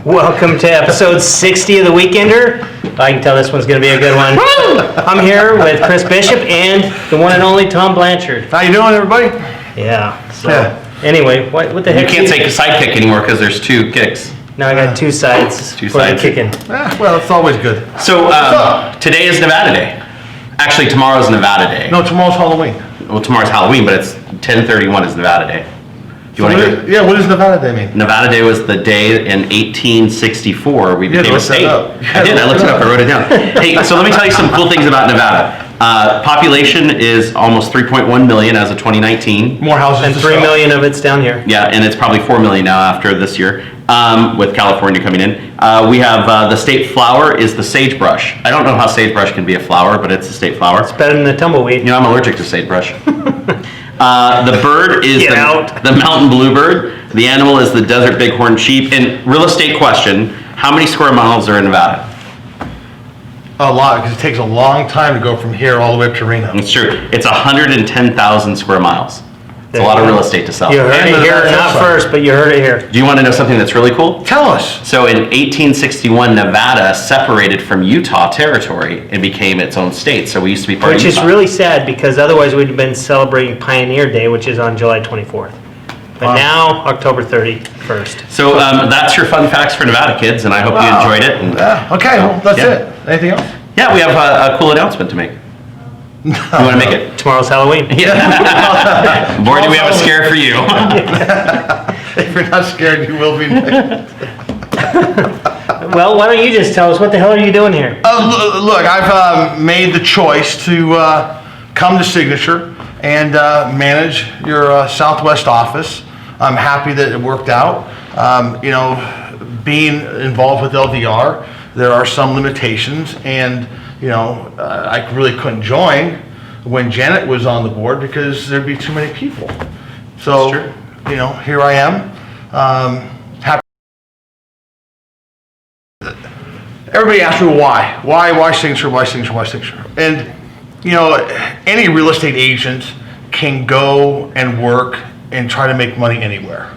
Welcome to episode 60 of The Weekender. I can tell this one's going to be a good one. I'm here with Chris Bishop and the one and only Tom Blanchard. How you doing, everybody? Yeah. So anyway, what the You heck? can't take a sidekick anymore because there's two kicks. Now I got two sides. Two for the sides. kicking. Well, it's always good. So today is Nevada Day. Actually, tomorrow's Nevada Day. No, tomorrow's Halloween. Well, tomorrow's Halloween, but it's 10/31 is Nevada Day. Do you want to hear? Yeah, what does Nevada Day mean? Nevada Day was the day in 1864 we became a look that state. up. I did. I looked it up. I wrote it down. Hey, so let me tell you some cool things about Nevada. Population is almost 3.1 million as of 2019. More houses And to 3 sell. million of it's down here. Yeah, and it's probably 4 million now after this year, with California coming in. We have the state flower is the sagebrush. I don't know how sagebrush can be a flower, but it's a state flower. Better than the tumbleweed. You know, I'm allergic to sagebrush. The bird is Get out. the mountain bluebird. The animal is the desert bighorn sheep. And real estate question, how many square miles are in Nevada? A lot, because it takes a long time to go from here all the way up to Reno. It's true. It's 110,000 square miles. It's a lot of real estate to sell. You heard And it the here, Nevada not side. first, but you heard it here. Do you want to know something that's really cool? Tell us. So in 1861, Nevada separated from Utah territory and became its own state. So we used to be part Which of is Utah. really sad because otherwise we'd have been celebrating Pioneer Day, which is on July 24th. But Wow. now, October 31st. So that's your fun facts for Nevada, kids, and I hope you enjoyed it. And, Yeah, okay, well, that's Yeah. it. Anything else? yeah, we have a cool announcement to make. You want to make it? Tomorrow's Halloween. Yeah. Boy, do we have a scare for you. If you're not scared, you will be. Well, why don't you just tell us what the hell are you doing here? Look, I've made the choice to come to Signature and manage your Southwest office. I'm happy that it worked out. You know, being involved with LDR, there are some limitations, and you know, I really couldn't join when Janet was on the board because there'd be too many people. So, That's true. you know, here I am. Happy. Everybody asks me why. Why Signature? Why Signature? Why Signature? And you know, any real estate agent can go and work and try to make money anywhere.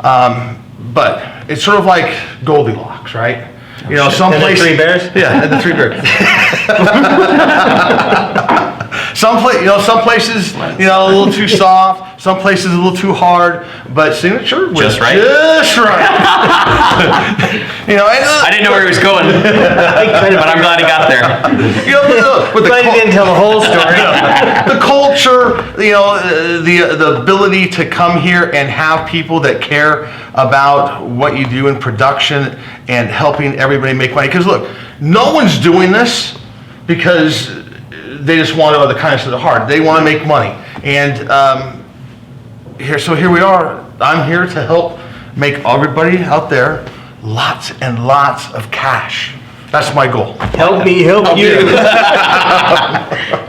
But it's sort of like Goldilocks, right? You know, some And the places. Three Bears? Yeah, and the Three Bears. Some places, you know, a little too soft. Some places a little too hard. But Signature was Just right? Just right. You know, and, I didn't know where he was going, but I'm glad he got there. you know, with the Glad you didn't tell the whole story. the culture, you know, the ability to come here and have people that care about what you do in production and helping everybody make money. Because look, no one's doing this because they just want the kindness of their heart. They want to make money. And here we are. I'm here to help make everybody out there lots and lots of cash. That's my goal. Help me help you.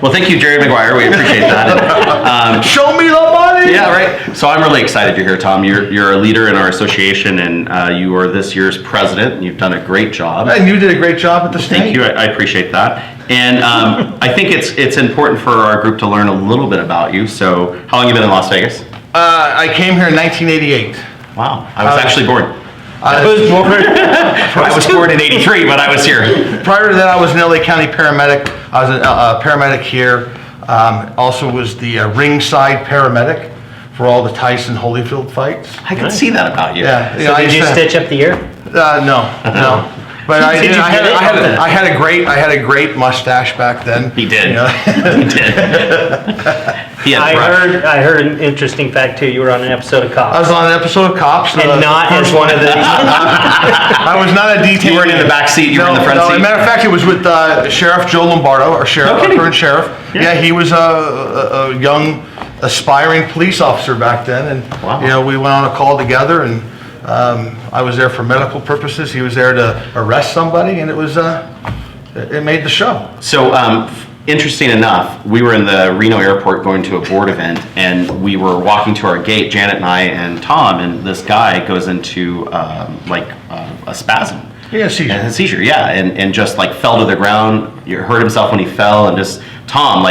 Well, thank you, Jerry Maguire. We appreciate that. Show me the money. Yeah, right. So I'm really excited you're here, Tom. You're a leader in our association, and you are this year's president. And you've done a great job. And you did a great job at the state. Thank you. I appreciate that. And I think it's important for our group to learn a little bit about you. So, how long have you been in Las Vegas? I came here in 1988. Wow, I was actually born. I was born. I was born in '83, but I was here. Prior to that, I was an LA County paramedic. I was a paramedic here. Also was the ringside paramedic for all the Tyson Holyfield fights. I can see that about you. Yeah. So did you stitch up the ear? No. But I Did did. you I get it? had a great mustache back then. He did. You know? He did. He had brush. I heard an interesting fact too. You were on an episode of I Cops. was on an episode of Cops. And not as one of the. I was not a detail. You weren't in the back seat. You were in the front no, seat. As a matter of fact, it was with Sheriff Joe Lombardo, our sheriff, No our kidding. current sheriff. Yeah, he was a young, aspiring police officer back then, and Wow. you know, we went on a call together, and I was there for medical purposes. He was there to arrest somebody, and it was it made the show. So, interesting enough, we were in the Reno airport going to a board event, and we were walking to our gate, Janet and I and Tom, and this guy goes into a spasm. Yeah, seizure. And a seizure, yeah, and just like fell to the ground. You heard himself when he fell, and just Tom,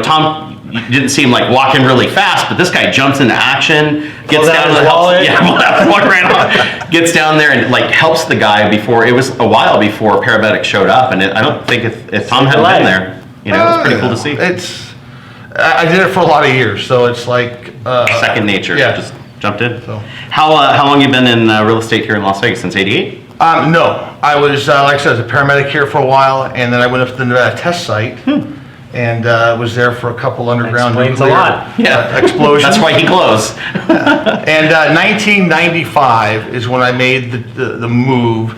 Tom, you didn't see him like walking really fast, but this guy jumps into action, gets Pulls out down to his the wallet. ran off, gets down there and like helps the guy before. It was a while before paramedics showed up, and I don't think if Tom hadn't been there, you know, it was pretty cool to see. I did it for a lot of years, so it's like Second nature. Yeah. Just jumped in. So. How long you been in real estate here in Las Vegas? Since '88? No, I was like I said, I was a paramedic here for a while, and then I went up to the Nevada test site, and was there for a couple underground Explains a nuclear lot. explosions. That's why he glows. And 1995 is when I made the move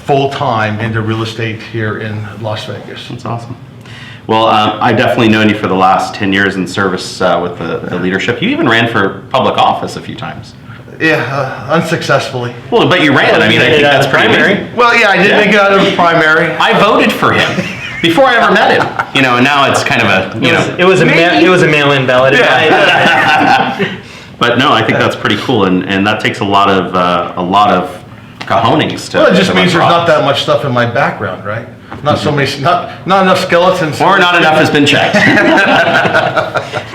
full time into real estate here in Las Vegas. That's awesome. Well, I've definitely known you for the last 10 years in service with the leadership. You even ran for public office a few times. Yeah, unsuccessfully. Well, but you ran. I mean, I think that's pretty primary. amazing. Well, yeah, I did Yeah. make it out of the primary. I voted for him before I ever met him. You know, and now it's kind of a, you know. It was a mail-in ballot. But no, I think that's pretty cool, and that takes a lot of cojones to. Well, it just to means run there's for not that much stuff in my background, right? Not so many, not enough skeletons. Or not enough has been checked.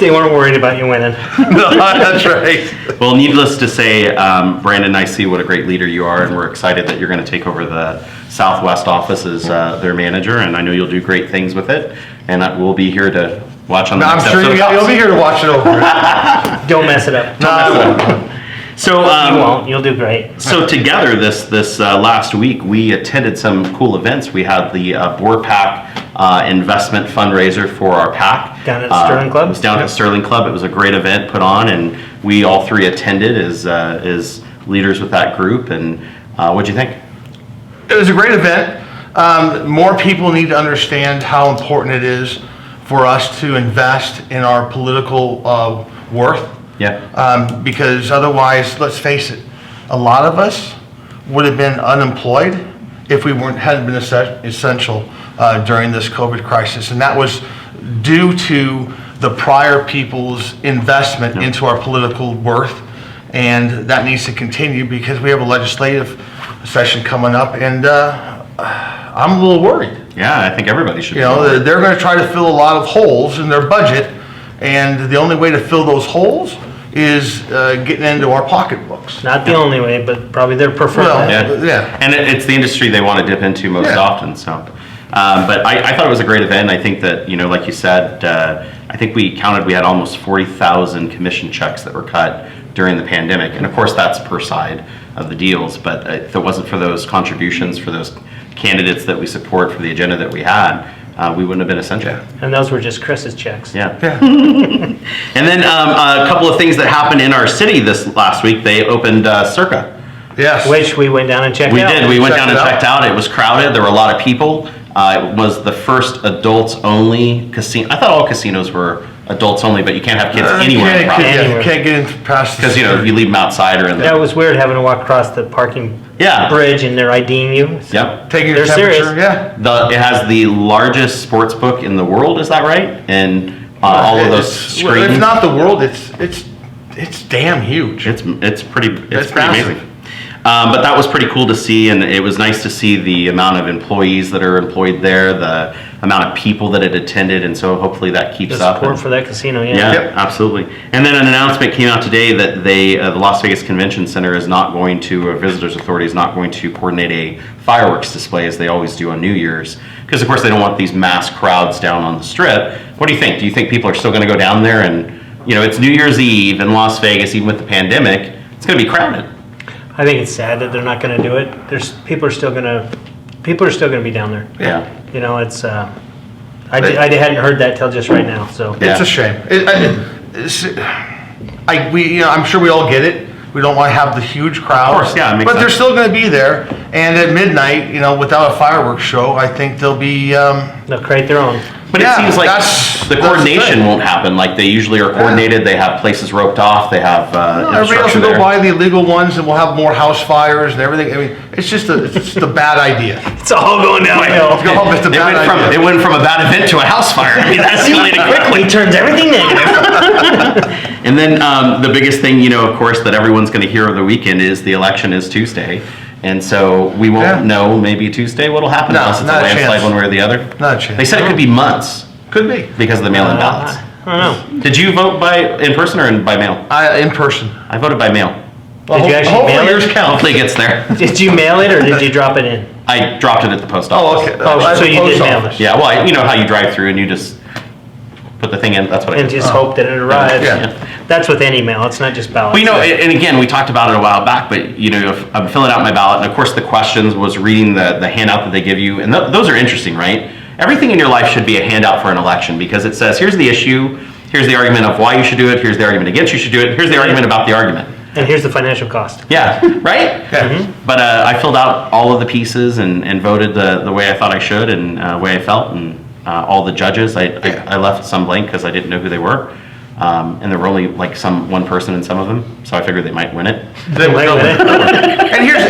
They weren't worried about you winning. No, that's right. Well, needless to say, Brandon, I see what a great leader you are, and we're excited that you're going to take over the Southwest office as their manager, and I know you'll do great things with it, and we'll be here to watch on the I'm next sure episode. you'll be here to watch it over. Don't mess it up. So, You won't. You'll do great. So together, this last week, we attended some cool events. We had the BORPAC investment fundraiser for our PAC. Down at Sterling Club? It was down at Sterling Club. It was a great event put on, and we all three attended as leaders with that group. And what'd you think? It was a great event. More people need to understand how important it is for us to invest in our political worth. Yeah. Because otherwise, let's face it, a lot of us would have been unemployed if we hadn't been essential during this COVID crisis. And that was due to the prior people's investment into our political worth. And that needs to continue because we have a legislative session coming up, and I'm a little worried. Yeah, I think everybody should. You know, they're going to try to fill a lot of holes in their budget, and the only way to fill those holes is getting into our pocketbooks. Not the only way, but probably their preferred. Well, Yeah. yeah. And it's the industry they want to dip into most Yeah. often. So, but I thought it was a great event. I think that, you know, like you said, I think we counted, we had almost 40,000 commission checks that were cut during the pandemic. And of course, that's per side of the deals. But if it wasn't for those contributions, for those candidates that we support, for the agenda that we had, we wouldn't have been essential. And those were just Chris's checks. Yeah. Yeah. And then a couple of things that happened in our city this last week. They opened Circa. Yes. Which we went down and checked We out. did. We went down and Checked it checked out. It was crowded. There were a lot of people. It was the first adults-only casino. I thought all casinos were adults only, but you can't have kids anywhere in the property. Anywhere. Can't get in past. Because, you know, you leave them outside or in That the... was weird having to walk across the parking Yeah. bridge and they're IDing you. Yep. Taking your They're temperature. serious. Yeah. It has the largest sports book in the world, is that right? And all of those Well, screens. If not the world, it's damn huge. It's pretty It's pretty massive. amazing. But that was pretty cool to see, and it was nice to see the amount of employees that are employed there, the amount of people that had attended, and so hopefully that keeps The up. support And- for that casino, yeah. Yeah, Yep. absolutely. And then an announcement came out today that the Las Vegas Convention Center is not going to, or Visitors Authority is not going to coordinate a fireworks display as they always do on New Year's, because of course they don't want these mass crowds down on the Strip. What do you think? Do you think people are still going to go down there? And you know, it's New Year's Eve in Las Vegas, even with the pandemic, it's going to be crowded. I think it's sad that they're not going to do it. People are still going to be down there. Yeah. You know, it's I hadn't heard that till just right now. So Yeah. It's a shame. I'm sure we all get it. We don't want to have the huge crowds. Of course, yeah, it makes but they're sense. still going to be there. And at midnight, you know, without a fireworks show, I think they'll be. they'll create their own. But Yeah, it seems like that's the the coordination thing. won't happen. Like they usually are coordinated. They have places roped off. They have Everybody else infrastructure will go there. buy the illegal ones, and we'll have more house fires and everything. I mean, it's just a bad idea. It's all going downhill. Go home, it's a bad idea. It went from a bad event to a house fire. I mean, that escalated quickly. He turns everything negative. And then the biggest thing, you know, of course, that everyone's going to hear over the weekend is the election is Tuesday. And so we won't Yeah. know maybe Tuesday what'll happen No, unless it's a not a landslide chance. one way or the other. Not a chance. They said it could be months Could be. because of the mail-in ballots. I don't know. Did you vote in person or by mail? In person. I voted by mail. Did you actually Hopefully mail yours it? counts. Hopefully it gets there. Did you mail it or did you drop it in? I dropped it at the post Oh, office. okay. Oh, so you did Post mail office. it? Yeah, well, you know how you drive through and you just put the thing in. That's what I And did. just hope that it arrives. Yeah. That's with any mail, it's not just ballots. Well, you know, and again, we talked about it a while back, but you know, if I'm filling out my ballot, and of course the questions was reading the handout that they give you, and those are interesting, right? Everything in your life should be a handout for an election because it says, here's the issue, here's the argument of why you should do it, here's the argument against you should do it, here's the argument about the argument. And here's the financial cost. Yeah, right? Yeah. But I filled out all of the pieces and voted the way I thought I should and the way I felt, and all the judges, I left some blank because I didn't know who they were. And there were only like one person in some of them, so I figured they might win it. They will. And here's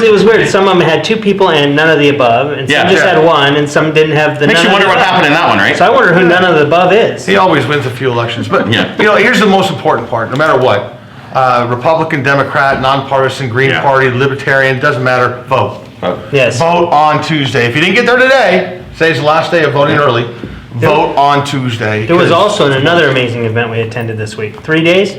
It was weird, some of them had 2 people and none of the above, and some Yeah. just Yeah. had 1, and some didn't have the Makes you none of wonder the what above. happened in that one, right? So I wonder who none of the above is. he always wins a few elections, but Yeah. you know, here's the most important part. No matter what, Republican, Democrat, nonpartisan, Green Yeah. Party, Libertarian, doesn't matter. Vote. Yes. Vote on Tuesday. If you didn't get there today, today's the last day of voting early. Vote on Tuesday. There was 'cause- also another amazing event we attended this week. 3 days?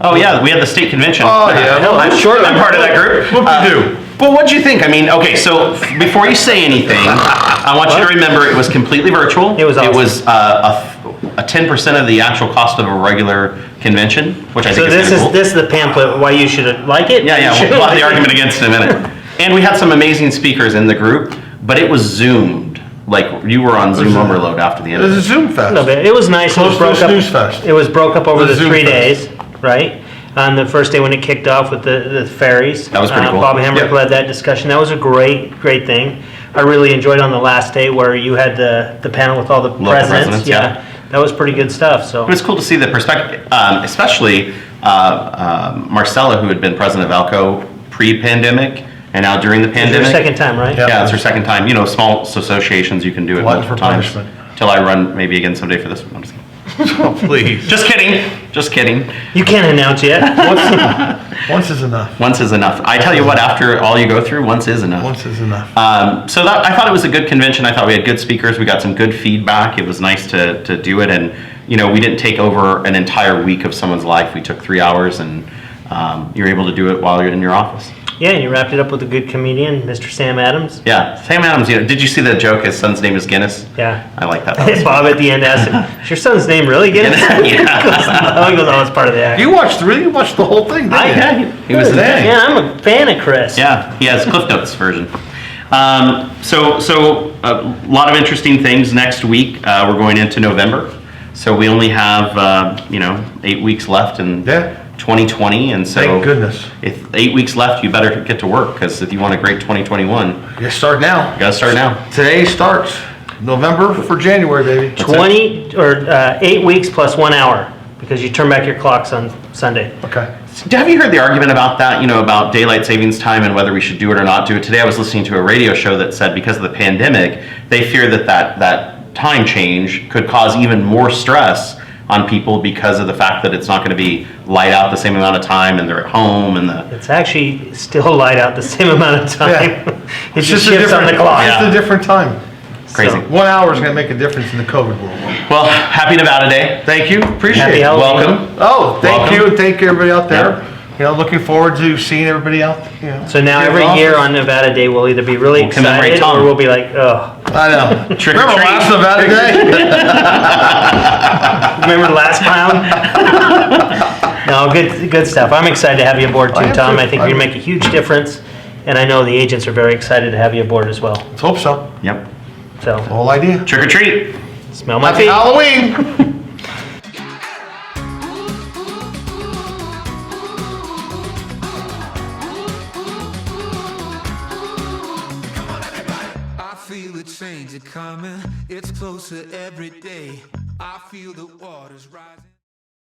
Oh yeah, we had the state convention. Oh, yeah. Hell, I'm sure I'm part of that group. Whoop-de doo. Well, what'd you think? I mean, okay, so before you say anything, I want you to remember it was completely virtual. It was awesome. It was a 10% of the actual cost of a regular convention, which I So think is this kinda is cool. this is the pamphlet why you should like it. Yeah, You yeah, should we'll have like the it. argument against it in a minute. And we had some amazing speakers in the group, but it was Zoomed. Like, you were on Zoom overload after the It end of was a it. Zoom fest. A little bit. It was nice. Close it was to a broke up. snooze fest. It was broke up over The the Zoom 3 fest. days, right? On the first day when it kicked off with the ferries. That was pretty cool. Bob Hamrick Yeah. led that discussion. That was a great thing. I really enjoyed on the last day where you had the panel with all the presidents. presidents, yeah. That was pretty good stuff. So It was cool to see the perspective, especially Marcella, who had been president of Alco pre-pandemic, and now during the it's your pandemic. second time, right? Yeah. Yeah, it's her second time. You know, small associations, you can do it Glutton multiple for times. punishment. Till I run maybe again someday for this one. I'm just kidding. Oh, please. Just kidding. Just kidding. You can't announce yet. Once is enough. Once is enough. I tell you what, after all you go through, once is enough. Once is enough. So that, I thought it was a good convention. I thought we had good speakers. We got some good feedback. It was nice to do it. And, you know, we didn't take over an entire week of someone's life. We took 3 hours, and you're able to do it while you're in your office. Yeah, and you wrapped it up with a good comedian, Mr. Sam Adams. Yeah. Sam Adams, you know, did you see the joke? His son's name is Guinness. Yeah. I like that. That was Bob at the end asked him, "Is your son's name really Guinness?" yeah. He goes, "Oh, it's part of the act." You really watched the whole thing, didn't you? Yeah, he was in there. Dang. Yeah, I'm a fan of Chris. Yeah, he has Cliff Notes version. So a lot of interesting things next week. We're going into November, so we only have 8 weeks left in Yeah. 2020, and so Thank goodness. if 8 weeks left, you better get to work, because if you want a great 2021, You start now. you gotta start now. Today starts November for January, baby. 20 or 8 weeks plus 1 hour because you turn back your clocks on Sunday. Okay. Have you heard the argument about that, about daylight savings time and whether we should do it or not do it? Today I was listening to a radio show that said because of the pandemic, they fear that time change could cause even more stress on people because of the fact that it's not going to be light out the same amount of time and they're at home and the... It's actually still light out the same amount of time. Yeah. It just shifts on the clock. It's a different time. Crazy. 1 hour is going to make a difference in the COVID world. Well, happy Nevada Day. Thank you. Appreciate Happy it. Halloween. Welcome. Oh, thank Welcome. you. And thank everybody out there. Yeah. Looking forward to seeing everybody out. So now here in every the year office. on Nevada Day, we'll either be really We'll commemorate excited Tom. or we'll be like, oh. I know. Trick or Remember treat. last Nevada Day? Remember the last clown? No, good stuff. I'm excited to have you aboard I too, am Tom. too. I think you're going to make a huge difference. And I know the agents are very excited to have you aboard as well. Let's hope so. Yep. So, The whole idea. Trick or treat. smell my Happy feet. Halloween. I feel the change coming, it's closer every day. I feel the waters rising.